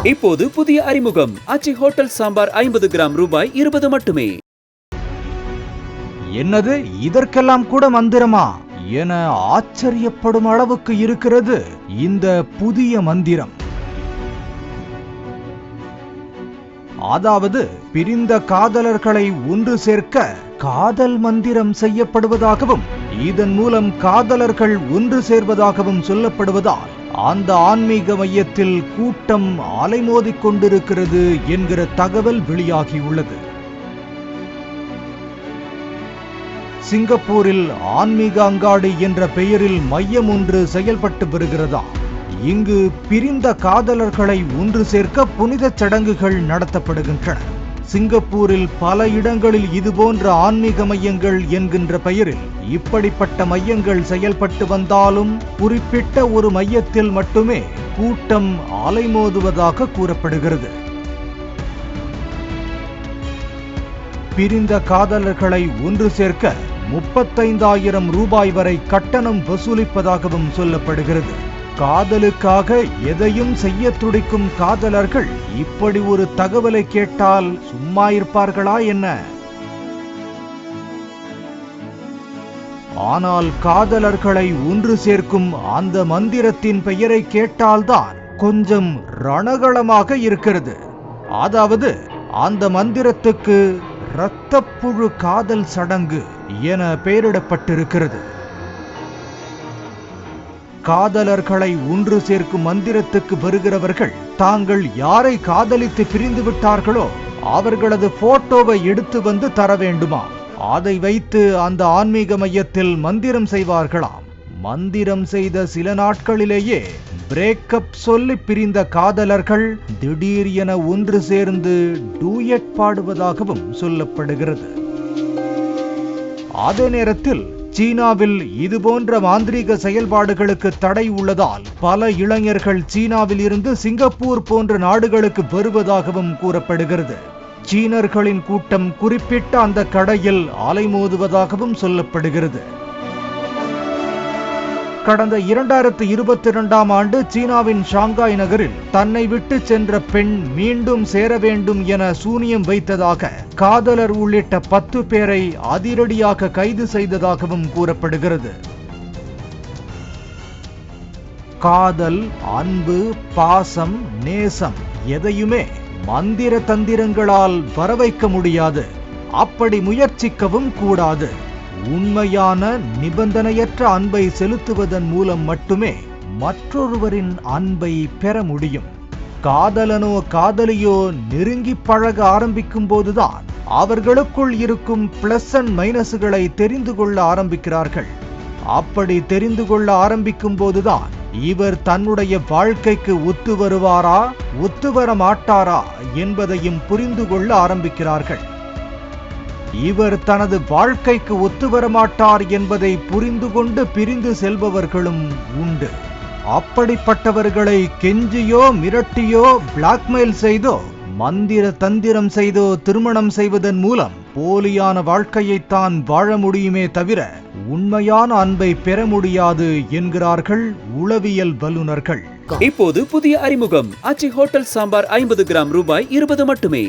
இப்போது புதிய அறிமுகம் ஆச்சி ஹோட்டல் சாம்பார் 50 கிராம் ரூபாய் 20 மட்டுமே. என்னது, இதற்கெல்லாம் கூட மந்திரமா என ஆச்சரியப்படும் அளவுக்கு இருக்கிறது இந்த புதிய மந்திரம். அதாவது பிரிந்த காதலர்களை ஒன்று சேர்க்க காதல் மந்திரம் செய்யப்படுவதாகவும் இதன் மூலம் காதலர்கள் ஒன்று சேர்வதாகவும் சொல்லப்படுவதால் அந்த ஆன்மீக மையத்தில் கூட்டம் அலைமோதிக் கொண்டிருக்கிறது என்கிற தகவல் வெளியாகியுள்ளது. சிங்கப்பூரில் ஆன்மீக அங்காடி என்ற பெயரில் மையம் ஒன்று செயல்பட்டு வருகிறதா. இங்கு பிரிந்த காதலர்களை ஒன்று சேர்க்க புனித சடங்குகள் நடத்தப்படுகின்றன. சிங்கப்பூரில் பல இடங்களில் இதுபோன்ற ஆன்மீக மையங்கள் என்கின்ற பெயரில் இப்படிப்பட்ட மையங்கள் செயல்பட்டு வந்தாலும் குறிப்பிட்ட ஒரு மையத்தில் மட்டுமே கூட்டம் அலைமோதுவதாக கூறப்படுகிறது. பிரிந்த காதலர்களை ஒன்று சேர்க்க 35,000 ரூபாய் வரை கட்டணம் வசூலிப்பதாகவும் சொல்லப்படுகிறது. காதலுக்காக எதையும் செய்ய துடிக்கும் காதலர்கள் இப்படி ஒரு தகவலை கேட்டால் சும்மா இருப்பார்களா என்ன? ஆனால் காதலர்களை ஒன்று சேர்க்கும் அந்த மந்திரத்தின் பெயரை கேட்டால்தான் கொஞ்சம் ரணகளமாக இருக்கிறது. அதாவது அந்த மந்திரத்துக்கு இரத்தப்புழு காதல் சடங்கு என பெயரிடப்பட்டிருக்கிறது. காதலர்களை ஒன்று சேர்க்கும் மந்திரத்துக்கு வருகிறவர்கள் தாங்கள் யாரை காதலித்து பிரிந்து விட்டார்களோ அவர்களது போட்டோவை எடுத்து வந்து தர வேண்டுமா. அதை வைத்து அந்த ஆன்மீக மையத்தில் மந்திரம் செய்வார்களாம். மந்திரம் செய்த சில நாட்களிலேயே பிரேக்கப் சொல்லி பிரிந்த காதலர்கள் திடீர் என ஒன்று சேர்ந்து டூயட் பாடுவதாகவும் சொல்லப்படுகிறது. அதே நேரத்தில் சீனாவில் இதுபோன்ற மாந்திரீக செயல்பாடுகளுக்கு தடை உள்ளதால் பல இளைஞர்கள் சீனாவில் இருந்து சிங்கப்பூர் போன்ற நாடுகளுக்கு வருவதாகவும் கூறப்படுகிறது. சீனர்களின் கூட்டம் குறிப்பிட்ட அந்த கடையில் அலைமோதுவதாகவும் சொல்லப்படுகிறது. கடந்த 2022ஆம் ஆண்டு சீனாவின் ஷாங்காய் நகரில் தன்னை விட்டு சென்ற பெண் மீண்டும் சேர வேண்டும் என சூனியம் வைத்ததாக காதலர் உள்ளிட்ட 10 பேரை அதிரடியாக கைது செய்ததாகவும் கூறப்படுகிறது. காதல், அன்பு, பாசம், நேசம் எதையுமே மந்திர தந்திரங்களால் வரவைக்க முடியாது. அப்படி முயற்சிக்கவும் கூடாது. உண்மையான நிபந்தனையற்ற அன்பை செலுத்துவதன் மூலம் மட்டுமே மற்றொருவரின் அன்பை பெற முடியும். காதலனோ காதலியோ நெருங்கி பழக ஆரம்பிக்கும் போதுதான் அவர்களுக்குள் இருக்கும் பிளஸ் அண்ட் மைனஸ்களை தெரிந்து கொள்ள ஆரம்பிக்கிறார்கள். அப்படி தெரிந்து கொள்ள ஆரம்பிக்கும் போதுதான் இவர் தன்னுடைய வாழ்க்கைக்கு ஒத்து வருவாரா ஒத்து வர மாட்டாரா என்பதையும் புரிந்து கொள்ள ஆரம்பிக்கிறார்கள். இவர் தனது வாழ்க்கைக்கு ஒத்து வரமாட்டார் என்பதை புரிந்து கொண்டு பிரிந்து செல்பவர்களும் உண்டு. அப்படிப்பட்டவர்களை கெஞ்சியோ மிரட்டியோ பிளாக்மெயில் செய்தோ மந்திர தந்திரம் செய்தோ திருமணம் செய்வதன் மூலம் போலியான வாழ்க்கையைத்தான் வாழ முடியுமே தவிர உண்மையான அன்பை பெற முடியாது என்கிறார்கள் உளவியல் வல்லுநர்கள். இப்போது புதிய அறிமுகம் ஆச்சி ஹோட்டல் சாம்பார் 50 கிராம் ரூபாய் 20 மட்டுமே.